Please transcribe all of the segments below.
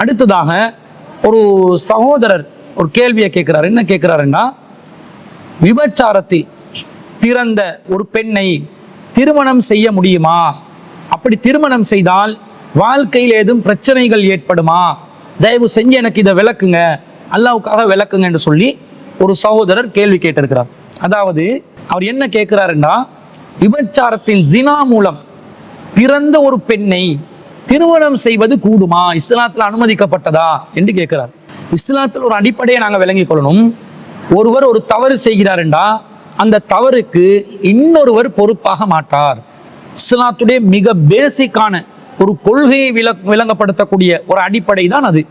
அடுத்ததாக ஒரு சகோதரர் ஒரு கேள்வியை கேட்கிறார். என்ன கேட்கிறாருன்னா, விபச்சாரத்தில் பிறந்த ஒரு பெண்ணை திருமணம் செய்ய முடியுமா? அப்படி திருமணம் செய்தால் வாழ்க்கையில் ஏதும் பிரச்சனைகள் ஏற்படுமா? தயவு செஞ்சு எனக்கு இதை விளக்குங்க, அல்லாஹ்வுக்காக விளக்குங்க என்று சொல்லி ஒரு சகோதரர் கேள்வி கேட்டிருக்கிறார். அதாவது அவர் என்ன கேட்கிறாருன்னா, விபச்சாரத்தின் ஜினா மூலம் பிறந்த ஒரு பெண்ணை திருமணம் செய்வது கூடுமா, இஸ்லாத்தில் அனுமதிக்கப்பட்டதா என்று கேட்கிறார். இஸ்லாத்தில் ஒரு அடிப்படையை நாங்கள் விளங்கிக் கொள்ளணும். ஒருவர் ஒரு தவறு செய்கிறாருண்டா அந்த தவறுக்கு இன்னொருவர் பொறுப்பாக மாட்டார். இஸ்லாத்துடைய மிக பேசிக்கான ஒரு கொள்கையை விளங்கப்படுத்தக்கூடிய ஒரு அடிப்படை தான் அது.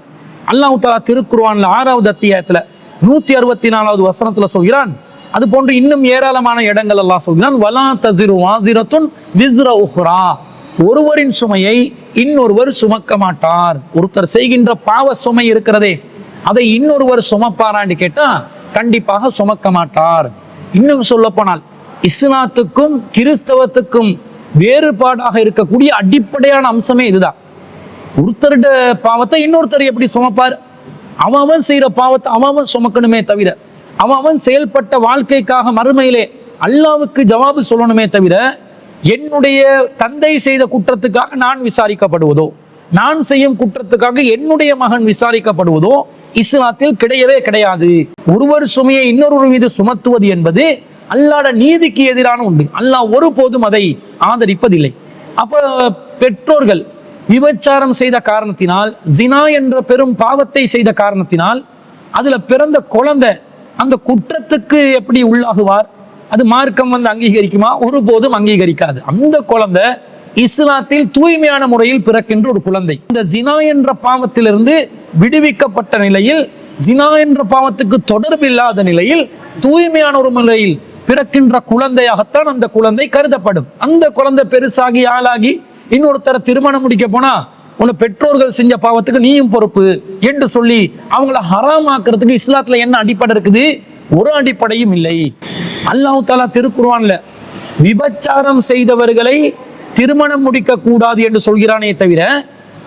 அல்லாஹ் தஆலா திருக்குர்ஆன்ல 6வது அத்தியாயத்துல 164வது வசனத்துல சொல்கிறான். அது போன்று இன்னும் ஏராளமான இடங்கள் அல்லாஹ் சொல்கிறான், வலா தஸிரு வாஸிரத்துன் விஸ்ர உஹ்ரா, ஒருவரின் சுமையை இன்னொருவர் சுமக்க மாட்டார். ஒருத்தர் செய்கின்ற பாவ சுமை இருக்கிறதே அதை இன்னொருவர் சுமப்பாரான்னு கேட்டா கண்டிப்பாக சுமக்க மாட்டார். இன்னும் சொல்ல போனால் இஸ்லாத்துக்கும் கிறிஸ்தவத்துக்கும் வேறுபாடாக இருக்கக்கூடிய அடிப்படையான அம்சமே இதுதான். ஒருத்தருடைய பாவத்தை இன்னொருத்தர் எப்படி சுமப்பார்? அவன் செய்யற பாவத்தை அவன் சுமக்கணுமே தவிர, அவன் செயல்பட்ட வாழ்க்கைக்காக மறுமையிலே அல்லாஹ்வுக்கு ஜவாபு சொல்லணுமே தவிர, என்னுடைய தந்தை செய்த குற்றத்துக்காக நான் விசாரிக்கப்படுவதோ, நான் செய்யும் குற்றத்துக்காக என்னுடைய மகன் விசாரிக்கப்படுவதோ இஸ்லாத்தில் கிடையவே கிடையாது. ஒருவர் சுமையை இன்னொரு மீது சுமத்துவது என்பது அல்லாஹ்வுடைய நீதிக்கு எதிரான உண்டு. அல்லாஹ் ஒருபோதும் அதை ஆதரிப்பதில்லை. அப்ப பெற்றோர்கள் விபச்சாரம் செய்த காரணத்தினால், ஜினா என்ற பெரும் பாவத்தை செய்த காரணத்தினால் அதுல பிறந்த குழந்தை அந்த குற்றத்துக்கு எப்படி உள்ளாகுவார்? அது மார்க்கம் அங்கீகரிக்குமா? ஒருபோதும் அங்கீகரிக்காது. அந்த குழந்தை இஸ்லாத்தில் தூய்மையான முறையில் பிறக்கின்ற ஒரு குழந்தை. இந்த ஜினா என்ற பாவத்திலிருந்து விடுவிக்கப்பட்ட நிலையில், ஜினா என்ற பாவத்துக்கு தொடர்பில்லாத நிலையில் தூய்மையான ஒரு முறையில் பிறக்கின்ற குழந்தையாகத்தான் அந்த குழந்தை கருதப்படும். அந்த குழந்தை பெருசாகி ஆளாகி இன்னொருத்தர திருமணம் முடிக்க போனா உன்னை பெற்றோர்கள் செஞ்ச பாவத்துக்கு நீயும் பொறுப்பு என்று சொல்லி அவங்கள ஹராமாக்குறதுக்கு இஸ்லாத்துல என்ன அடிப்படை இருக்குது? ஒரு அடிப்படையும் இல்லை. அல்லாஹ் தஆலா திருக்குர்ஆன்ல விபச்சாரம் செய்தவர்களை திருமணம் முடிக்க கூடாது என்று சொல்கிறானே தவிர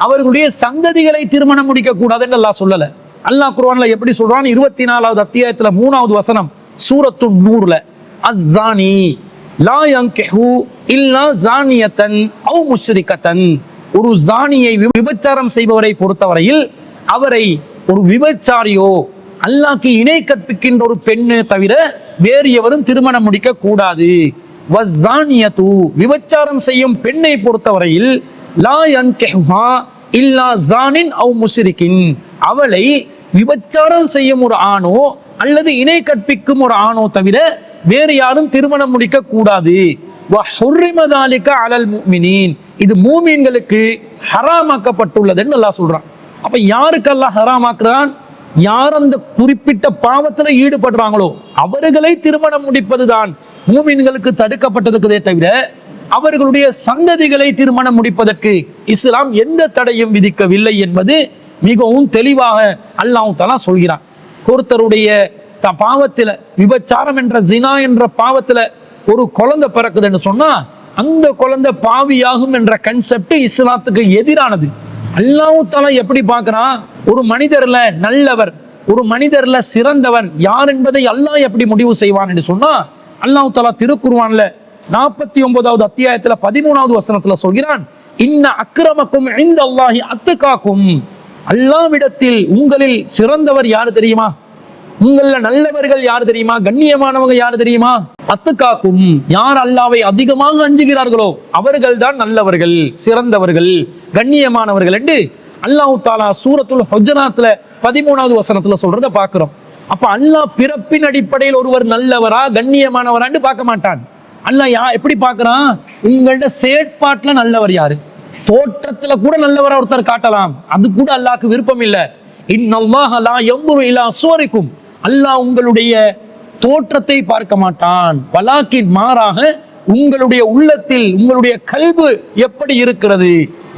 அவர்களுடைய சந்ததிகளை திருமணம் முடிக்க கூடாது என்று அல்லாஹ் சொல்லல. அல்லாஹ் குர்ஆன்ல எப்படி சொல்றான்? 24வது அத்தியாயத்துல 3வது வசனம் சூரத்து நூர்ல, அஸ்ஸானி லா யன்கிஹு இல்லா ஜானியத்தன் அவ் முஷ்ரிகத்தன், ஒரு ஜானியை விபச்சாரம் செய்பவரை பொறுத்தவரையில் அவரை ஒரு விபச்சாரியோ அல்லாஹ்க்கு இணை கற்பிக்கின்ற ஒரு பெண்ணு தவிர வேறு எவரும் திருமணம் முடிக்க கூடாது. வஸ்ஸானியது, விபச்சாரம் செய்யும் பெண்ணை பொறுத்தவரையில் லா யன்கிஹுஹா இல்லா ஜானின் அவ் முஷ்ரிகின், அவளை விபச்சாரம் செய்யும் ஒரு ஆணோ அல்லது இணை கற்பிக்கும் ஒரு ஆணோ தவிர வேறு யாரும் திருமணம் முடிக்க கூடாது. வஹுர்ரிம ذلك على المؤمنين, இது மூமின்களுக்கு ஹராமாக்கப்பட்டுள்ளதுன்னு அல்லாஹ் சொல்றான். அப்ப யாருக்கு அல்லாஹ் ஹராமாக்குறான்? யார் அந்த குறிப்பிட்ட பாவத்துல ஈடுபடுறாங்களோ அவர்களை திருமணம் முடிப்பதுதான் மூமின்களுக்கு தடுக்கப்பட்டதுக்குதே தவிர அவர்களுடைய சந்ததிகளை திருமணம் முடிப்பதற்கு இஸ்லாம் எந்த தடையும் விதிக்கவில்லை என்பது மிகவும் தெளிவாக அல்லாஹ் தஆலா சொல்கிறான். ஒருத்தருடைய பாவத்துல, விபச்சாரம் என்ற ஜினா என்ற பாவத்துல ஒரு குழந்தை பிறக்குதுன்னு சொன்னா அந்த குழந்தை பாவியாகும் என்ற கன்செப்ட் இஸ்லாத்துக்கு எதிரானது. அல்லாஹ் தஆலா எப்படி பார்க்கறான்? ஒரு மனிதர்ல நல்லவர், ஒரு மனிதர்ல சிறந்தவன் யார் என்பதை அல்லாஹ் எப்படி முடிவு செய்வான் என்று சொன்னா, அல்லாஹ் தஆலா திருக்குர்ஆன்ல 49வது அத்தியாயத்துல 13வது வசனத்துல சொல்கிறான், இன்ன அக்ரமக்கும் இன்தல்லாஹி அத்காக்கும், அல்லாஹ்விடத்தில் உங்களில் சிறந்தவர் யார் தெரியுமா? உங்கள நல்லவர்கள் யார் தெரியுமா? கண்ணியமானவங்க யார் தெரியுமா? அத்துக்காக்கும், யார் அல்லாஹ்வை அதிகமாக அஞ்சுகிறார்களோ அவர்கள் தான் நல்லவர்கள், சிறந்தவர்கள், கண்ணியமானவர்கள் என்று அல்லாஹ் தஆலா சூரத்துல் ஹுஜராத்ல 13வது வசனத்துல சொல்றத பார்க்கிறோம். அப்ப அல்லாஹ் பிறப்பின் அடிப்படையில் ஒருவர் நல்லவரா கண்ணியமானவரான்னு பார்க்க மாட்டான். அல்லாஹ் எப்படி பார்க்கறான்? உங்களோட செயற்பாட்டுல நல்லவர் யாரு? தோற்றத்துல கூட நல்லவரா ஒருத்தர் காட்டலாம், அது கூட அல்லாஹ்க்கு விருப்பம் இல்லை. இன்னல்லாஹ லா யன்துரு இலா சுவரிக்கும், அல்லாஹ் உங்களுடைய தோற்றத்தை பார்க்க மாட்டான், வலாக்கின் மாறாக உங்களுடைய உள்ளத்தில் உங்களுடைய கல்பு எப்படி இருக்கிறது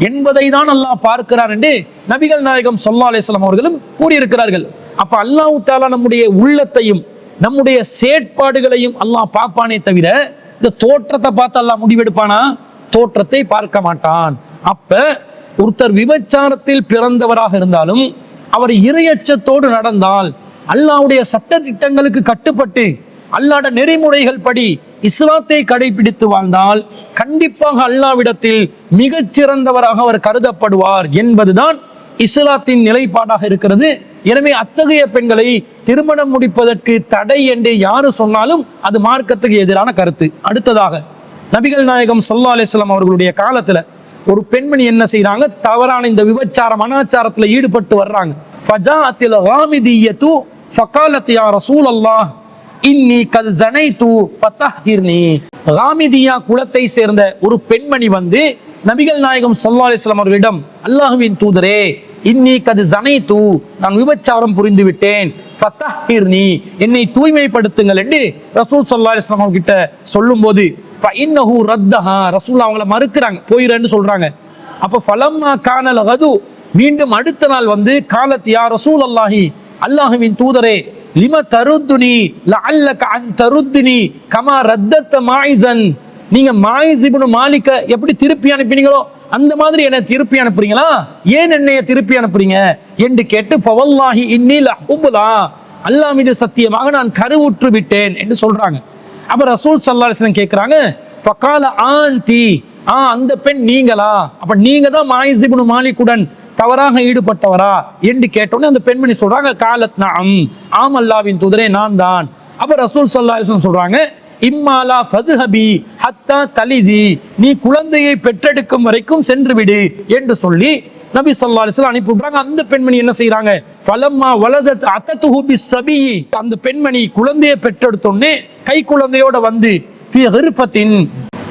என்பதை தான் அல்லாஹ் பார்க்கிறார் என்று நபிகள் நாயகம் ஸல்லல்லாஹு அலைஹி வஸல்லம் அவர்களும் கூறியிருக்கிறார்கள். அப்ப அல்லாஹ் தஆலா நம்முடைய உள்ளத்தையும் நம்முடைய செயற்பாடுகளையும் அல்லாஹ் பார்ப்பானே தவிர இந்த தோற்றத்தை பார்த்து அல்லாஹ் முடிவெடுப்பானா? தோற்றத்தை பார்க்க மாட்டான். அப்ப ஒருத்தர் விபச்சாரத்தில் பிறந்தவராக இருந்தாலும் அவர் இறையச்சத்தோடு நடந்தால், அல்லாஹ்வுடைய சட்ட திட்டங்களுக்கு கட்டுப்பட்டு அல்லாஹ்வுடைய நெறிமுறைகள் படி இஸ்லாத்தை கடைபிடித்து வாழ்ந்தால் கண்டிப்பாக அல்லாஹ்விடத்தில் மிகச்சிறந்தவராக அவர் கருதப்படுவார் என்பதுதான் இஸ்லாத்தின் நிலைப்பாடாக இருக்கிறது. எனவே அத்தகைய பெண்களை திருமணம் முடிப்பதற்கு தடை என்று யாரு சொன்னாலும் அது மார்க்கத்துக்கு எதிரான கருத்து. அடுத்ததாக நபிகள் நாயகம் ஸல்லல்லாஹு அலைஹி வஸல்லம் அவர்களுடைய காலத்துல ஒரு பெண்மணி என்ன செய்யறாங்க, தவறான இந்த விபச்சாரம் அனாச்சாரத்துல ஈடுபட்டு வர்றாங்க. ஃபஜாஅத்தில் காமிதியத்து ஃபகாலத் யா ரசூலல்லாஹ் இன்னி கத் ஸனைது ஃபதஹிர்னி. காமிதியா குலத்தை சேர்ந்த ஒரு பெண்மணி வந்து நபிகள் நாயகம் ஸல்லல்லாஹு அலைஹி வஸல்லம் அவர்களிடம், அல்லாஹ்வின் தூதரே, இன்னி கத் ஸனைது, நான் விபச்சாரம் புரிந்து விட்டேன், ஃபதஹிர்னி, என்னை தூய்மைப்படுத்துங்கள் என்று ரசூல் ஸல்லல்லாஹு அலைஹி வஸல்லம் கிட்ட சொல்லும்போது ஃபஇன்னஹு ரத்தஹா, ரசூல் அவங்கள மறுக்கிறாங்க, போயிரன்னு சொல்றாங்க. அப்ப ஃபலம்மா கானல் கது, மீண்டும் அடுத்த நாள் வந்து காலத் யா ரசூலல்லாஹி, அல்லாஹ்வின் தூதரே, லிம தருத்துனி லஅல்லக அன் தருத்துனி கமா ரத்தத மாயிஸன், நீங்க மாயிஸ் இப்னு மாலிக எப்படி திருப்பி அனுப்பினீங்களோ அந்த மாதிரி என்ன திருப்பி அனுப்புறீங்களா, ஏன் என்னைய திருப்பி அனுப்புறீங்க என்று கேட்டு ஃபவல்லாஹி இன்னி லஹுபுலா, அல்லாஹ் மீது சத்தியமாக நான் கருவுற்று விட்டேன் என்று சொல்றாங்க. அப்ப ரசூல் ஸல்லல்லாஹு அலைஹி வஸல்லம் கேக்குறாங்க, ஃபகால ஆன்தி, அந்த பெண் நீங்களா, அப்ப நீங்க தான் மாயிஸ் இப்னு மாலிகுடன் தவறாக ஈடுபட்டவரா என்று கேட்டோன்னே அந்த பெண்மணி சொல்றாங்க, காலத் நஅம், ஆம் அல்லாஹ்வின் தூதரே நான் தான். அப்ப ரசூல் ஸல்லல்லாஹு அலைஹி வஸல்லம் சொல்றாங்க, இம்மாலா ஃபத்ஹபி ஹத்தா தலிதி, நீ குழந்தையை பெற்றெடுக்கும் வரைக்கும் சென்று விடு என்று சொல்லி நபி ஸல்லல்லாஹு அலைஹி வஸல்லம் அனுப்பி விடுறாங்க. அந்த பெண்மணி என்ன செய்யறாங்க, ஃபலம்மா வலதத் அத்ததுஹு பிஸ்ஸபி, அந்த பெண்மணி குழந்தையை பெற்றெடுத்தோன்னே கை குழந்தையோட வந்து ஃபீ கிர்ஃபத்தின்,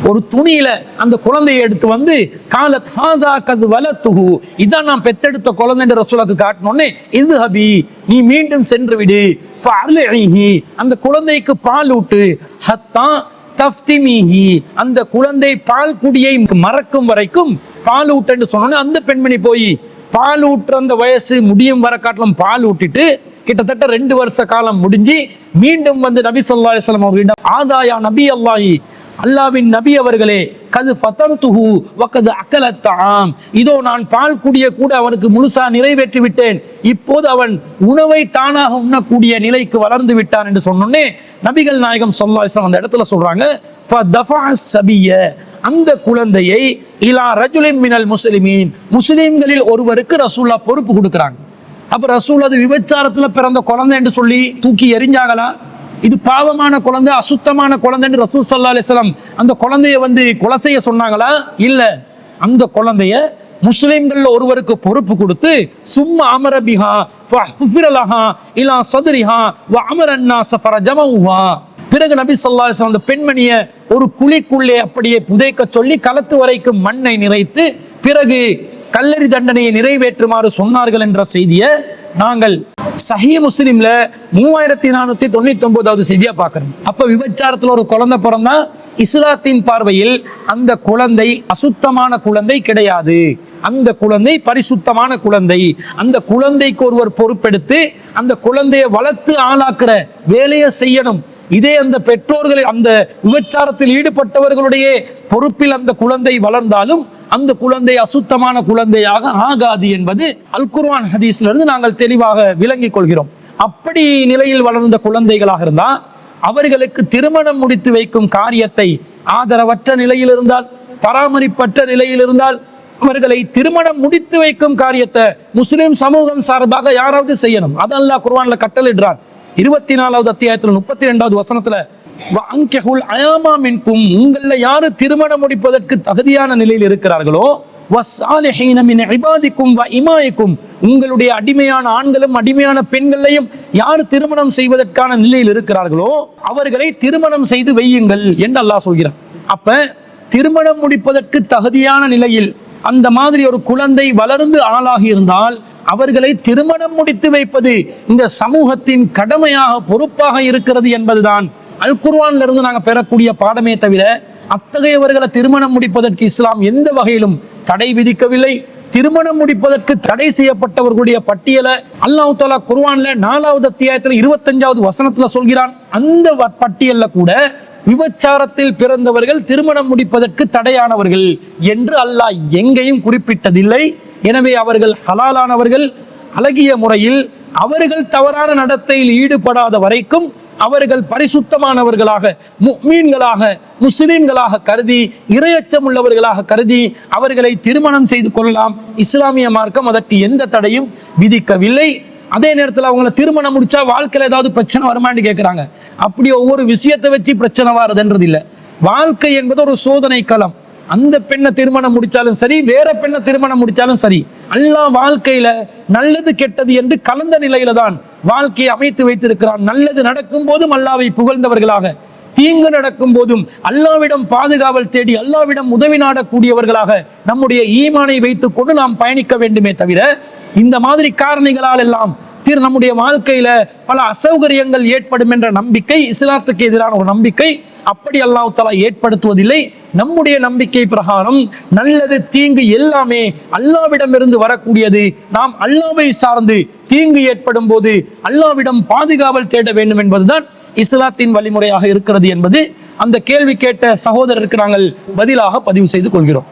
ஒரு துணியில அந்த குழந்தையை எடுத்து வந்து காலத் ஹாதா கத் வலத்துஹு, இதான் நான் பெத்தெடுத்த குழந்தை என்று ரசூலுக்கு காட்டினோன்னே இஸ்ஹபி, நீ மீண்டும் சென்று விடு, ஃபஅர்லிஹி, அந்த குழந்தைக்கு பால் ஊட்டு, ஹத்தா தஃப்திமிஹி, அந்த குழந்தை பால் குடியை மறக்கும் வரைக்கும் பால் ஊட்டு என்று சொன்னோன்னே அந்த பெண்மணி போய் பால் ஊட்டுற அந்த வயசு முடியும் வர காட்டிலும் பால் ஊட்டிட்டு கிட்டத்தட்ட 2 வருஷ காலம் முடிஞ்சு மீண்டும் வந்து நபி ஸல்லல்லாஹு அலைஹி வஸல்லம் அவர்களிடம், ஆதாயா நபி அல்லாஹி, அல்லாஹ்வின் நபி அவர்களே, கது ஃபதம்துஹு வகது அகலத் தஆம், இதோ நான் பால் குடிய கூட அவனுக்கு முழுசா நிறைவேற்றி விட்டேன், இப்போது அவன் உணவை தானாக உண்ணக்கூடிய நிலைக்கு வளர்ந்து விட்டான் என்று சொன்னோன்னே நபிகள் நாயகம் ஸல்லல்லாஹு அலைஹி வஸல்லம் அந்த இடத்துல சொல்றாங்க, ஃபதஃபஅ ஸபிய, அந்த குழந்தையை இலா ரஜுலின் மினல் முஸ்லிமீன், முஸ்லிம்களில் ஒருவருக்கு ரசூலுல்லாஹ் பொறுப்பு கொடுக்குறாங்க. அப்ப ரசூல் அது விபச்சாரத்துல பிறந்த குழந்தை என்று சொல்லி தூக்கி எறிஞ்சாங்களா, இது பாவமான குழந்தை, அசுத்தமான குழந்தைன்னு ரசூல் ஸல்லல்லாஹு அலைஹி வஸல்லம் அந்த குழந்தைய வந்து கொலை செய்ய சொன்னாங்களா? இல்ல, அந்த குழந்தைய முஸ்லிம்கள் ஒருவருக்கு பொறுப்பு கொடுத்து சும்மா அமர பிஹா ஃபஹ்ஃபிரலஹா இலா ஸத்ரிஹா வ அமர அன்னாஸ ஃபரஜமஹா, பிறகு நபி ஸல்லல்லாஹு அலைஹி வஸல்லம் அந்த பெண்மணியை ஒரு குழிக்குள்ளே அப்படியே புதைக்க சொல்லி களத்து வரைக்கும் மண்ணை நிறைத்து பிறகு கல்லறி தண்டனையை நிறைவேற்றுமாறு சொன்னார்கள் என்ற செய்தியை நாங்கள் சஹீஹ் முஸ்லிம்ல 3499வது செய்தியா பார்க்கிறோம். அப்ப விபச்சாரத்துல ஒரு குழந்தை பிறந்தா இஸ்லாத்தின் பார்வையில் அந்த குழந்தை அசுத்தமான குழந்தை கிடையாது, அந்த குழந்தை பரிசுத்தமான குழந்தை. அந்த குழந்தைக்கு ஒருவர் பொறுப்பெடுத்து அந்த குழந்தையை வளர்த்து ஆளாக்குற வேலையை செய்யணும். இதே அந்த பெற்றோர்கள் அந்த விபச்சாரத்தில் ஈடுபட்டவர்களுடைய பொறுப்பில் அந்த குழந்தை வளர்ந்தாலும் அந்த குழந்தை அசுத்தமான குழந்தையாக ஆகாது என்பது அல் குர்ஆன் ஹதீஸ்ல இருந்து நாங்கள் தெளிவாக விளங்கிக் கொள்கிறோம். அப்படி நிலையில் வளர்ந்த குழந்தைகளாக இருந்தால் அவர்களுக்கு திருமணம் முடித்து வைக்கும் காரியத்தை ஆதரவற்ற நிலையில் இருந்தால், பராமரிப்பற்ற நிலையில் இருந்தால், அவர்களை திருமணம் முடித்து வைக்கும் காரியத்தை முஸ்லிம் சமூகம் சார்பாக யாராவது செய்யணும். அது அல்லாஹ் குர்ஆன்ல கட்டளையிடுறான். 24வது அத்தியாயத்தில் 32வது வசனத்துல, வஅன்கிஹுல் அயாமா மின்கும், உங்கள யாரு திருமணம் முடிப்பதற்கு தகுதியான நிலையில் இருக்கிறார்களோ, வஸ்ஸாலிஹீன மின் இபாதிக்கும் வ இமாயிக்கும், உங்களுடைய அடிமையான ஆண்களும் அடிமையான பெண்களையும் யார் திருமணம் செய்வதற்கான நிலையில் இருக்கிறார்களோ அவர்களை திருமணம் செய்து வையுங்கள் என்று அல்லாஹ் சொல்கிறான். அப்ப திருமணம் முடிப்பதற்கு தகுதியான நிலையில் அந்த மாதிரி ஒரு குழந்தை வளர்ந்து ஆளாகி இருந்தால் அவர்களை திருமணம் முடித்து வைப்பது இந்த சமூகத்தின் கடமையாக பொறுப்பாக இருக்கிறது என்பதுதான் அல் குர்ஆன்ல இருந்து நாங்கள் பெறக்கூடிய பாடமே தவிர அத்தகையவர்களை திருமணம் முடிப்பதற்கு இஸ்லாம் எந்த வகையிலும் தடை விதிக்கவில்லை. திருமணம் முடிப்பதற்கு தடை செய்யப்பட்டவர்களுடைய பட்டியலை அல்லாஹ் தஆலா குர்ஆன்ல 4வது அத்தியாயத்தில் 25வது வசனத்துல சொல்கிறான். அந்த பட்டியல்ல கூட விபச்சாரத்தில் பிறந்தவர்கள் திருமணம் முடிப்பதற்கு தடையானவர்கள் என்று அல்லாஹ் எங்கேயும் குறிப்பிட்டதில்லை. எனவே அவர்கள் ஹலாலானவர்கள். அழகிய முறையில் அவர்கள் தவறான நடத்தையில் ஈடுபடாத வரைக்கும் அவர்கள் பரிசுத்தமானவர்களாக, முஃமின்களாக, முஸ்லிம்களாக கருதி, இறையச்சம் உள்ளவர்களாக கருதி அவர்களை திருமணம் செய்து கொள்ளலாம். இஸ்லாமிய மார்க்கம் அதற்கு எந்த தடையும் விதிக்கவில்லை. அதே நேரத்தில் அவங்கள திருமணம் முடிச்சா வாழ்க்கையில் ஏதாவது பிரச்சனை வருமானு கேட்குறாங்க. அப்படி ஒவ்வொரு விஷயத்தை வச்சு பிரச்சனை வருதுன்றது இல்லை. வாழ்க்கை என்பது ஒரு சோதனை களம். அந்த பெண்ணை திருமணம் முடிச்சாலும் சரி, வேற பெண்ணை திருமணம் முடிச்சாலும் சரி, அல்லாஹ் வாழ்க்கையில நல்லது கெட்டது என்று கலந்த நிலையில தான் வாழ்க்கையை அமைத்து வைத்திருக்கிறான். நல்லது நடக்கும் போதும் அல்லாஹ்வை புகழ்ந்தவர்களாக, தீங்கு நடக்கும் போதும் அல்லாஹ்விடம் பாதுகாவல் தேடி அல்லாஹ்விடம் உதவி நாடக்கூடியவர்களாக நம்முடைய ஈமானை வைத்துக் கொண்டு நாம் பயணிக்க வேண்டுமே தவிர, இந்த மாதிரி காரணிகளால் எல்லாம் நம்முடைய வாழ்க்கையில பல அசௌகரியங்கள் ஏற்படும் என்ற நம்பிக்கை இஸ்லாத்துக்கு எதிரான ஒரு நம்பிக்கை. அப்படி அல்லாஹ் தஆலா ஏற்படுத்துவதில்லை. நம்முடைய நம்பிக்கை பிரகாரம் நல்லது தீங்கு எல்லாமே அல்லாஹ்விடமிருந்து வரக்கூடியது. நாம் அல்லாஹ்வை சார்ந்து தீங்கு ஏற்படும் போது அல்லாஹ்விடம் பாதுகாவல் தேட வேண்டும் என்பதுதான் இஸ்லாத்தின் வழிமுறையாக இருக்கிறது என்பது அந்த கேள்வி கேட்ட சகோதரருக்கு நாங்கள் பதிலாக பதிவு செய்து கொள்கிறோம்.